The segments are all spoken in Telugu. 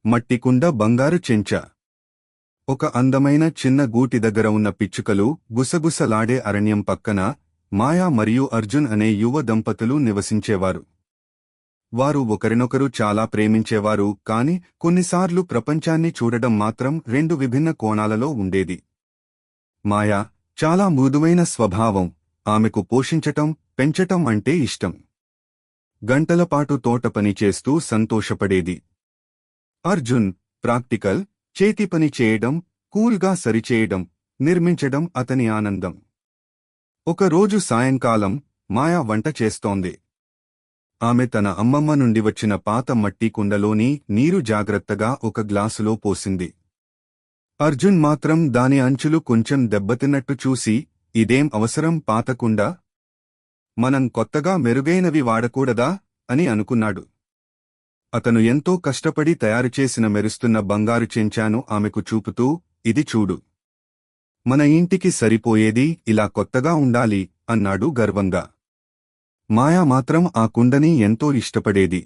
మట్టికుండ బంగారు చెంచా. ఒక అందమైన చిన్న గూటి దగ్గర ఉన్న పిచ్చుకలు గుసగుసలాడే అరణ్యం పక్కన మాయా మరియు అర్జున్ అనే యువ దంపతులు నివసించేవారు. వారు ఒకరినొకరు చాలా ప్రేమించేవారు, కాని కొన్నిసార్లు ప్రపంచాన్ని చూడడం మాత్రం రెండు విభిన్న కోణాలలో ఉండేది. మాయా చాలా మృదువైన స్వభావం, ఆమెకు పోషించటం, పెంచటం అంటే ఇష్టం. గంటలపాటు తోట పని చేస్తూ సంతోషపడేది. అర్జున్ ప్రాక్టికల్, చేతిపని చేయడం, కూల్గా సరిచేయడం, నిర్మించడం అతని ఆనందం. ఒకరోజు సాయంకాలం మాయా వంట చేస్తోంది. ఆమె తన అమ్మమ్మ నుండి వచ్చిన పాత మట్టి కుండలోని నీరు జాగ్రత్తగా ఒక గ్లాసులో పోసింది. అర్జున్ మాత్రం దాని అంచులు కొంచెం దెబ్బతిన్నట్టు చూసి, ఇదేం అవసరం పాత కుండ? మనం కొత్తగా మెరుగైనవి వాడకూడదా అని అనుకున్నాడు. అతను ఎంతో కష్టపడి తయారుచేసిన మెరుస్తున్న బంగారు చెంచాను ఆమెకు చూపుతూ, ఇది చూడు. మన ఇంటికి సరిపోయేది ఇలా కొత్తగా ఉండాలి అన్నాడు గర్వంగా. మాయా మాత్రం ఆ కుండని ఎంతో ఇష్టపడేది.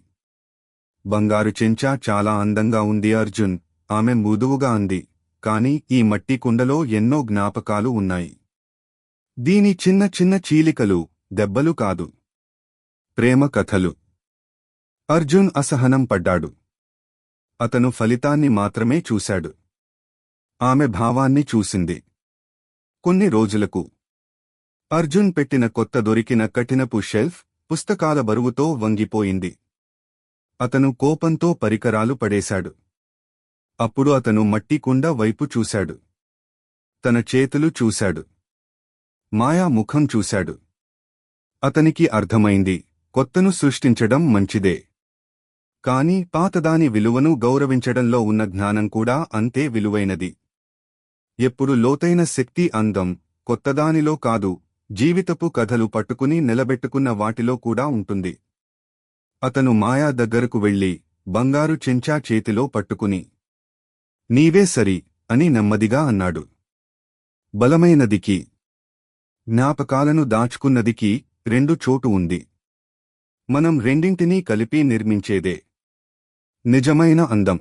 బంగారు చెంచా చాలా అందంగా ఉంది అర్జున్, ఆమె మృదువుగా అంది. కాని ఈ మట్టి కుండలో ఎన్నో జ్ఞాపకాలు ఉన్నాయి. దీని చిన్న చిన్న చీలికలు, దెబ్బలు కాదు, ప్రేమ కథలు. అర్జున్ అసహనం పడ్డాడు. అతను ఫలితాన్ని మాత్రమే చూశాడు. ఆమె భావాన్ని చూసింది. కొన్ని రోజులకు అర్జున్ పెట్టిన కొత్త దొరికిన కఠినపు షెల్ఫ్ పుస్తకాల బరువుతో వంగిపోయింది. అతను కోపంతో పరికరాలు పడేశాడు. అప్పుడు అతను మట్టి కుండ వైపు చూశాడు. తన చేతులు చూశాడు. మాయా ముఖం చూశాడు. అతనికి అర్థమైంది, కొత్తను సృష్టించడం మంచిదే, కాని పాతదాని విలువను గౌరవించడంలో ఉన్న జ్ఞానం కూడా అంతే విలువైనది. ఎప్పుడు లోతైన శక్తి అందం కొత్తదానిలో కాదు, జీవితపు కథలు పట్టుకుని నిలబెట్టుకున్న వాటిలో కూడా ఉంటుంది. అతను మాయా దగ్గరకు వెళ్లి బంగారు చెంచా చేతిలో పట్టుకుని, నీవే సరి అని నెమ్మదిగా అన్నాడు. బలమైనదికి, జ్ఞాపకాలను దాచుకున్నదికి రెండు చోటు ఉంది. మనం రెండింటినీ కలిపి నిర్మించేదే నిజమైన అందం.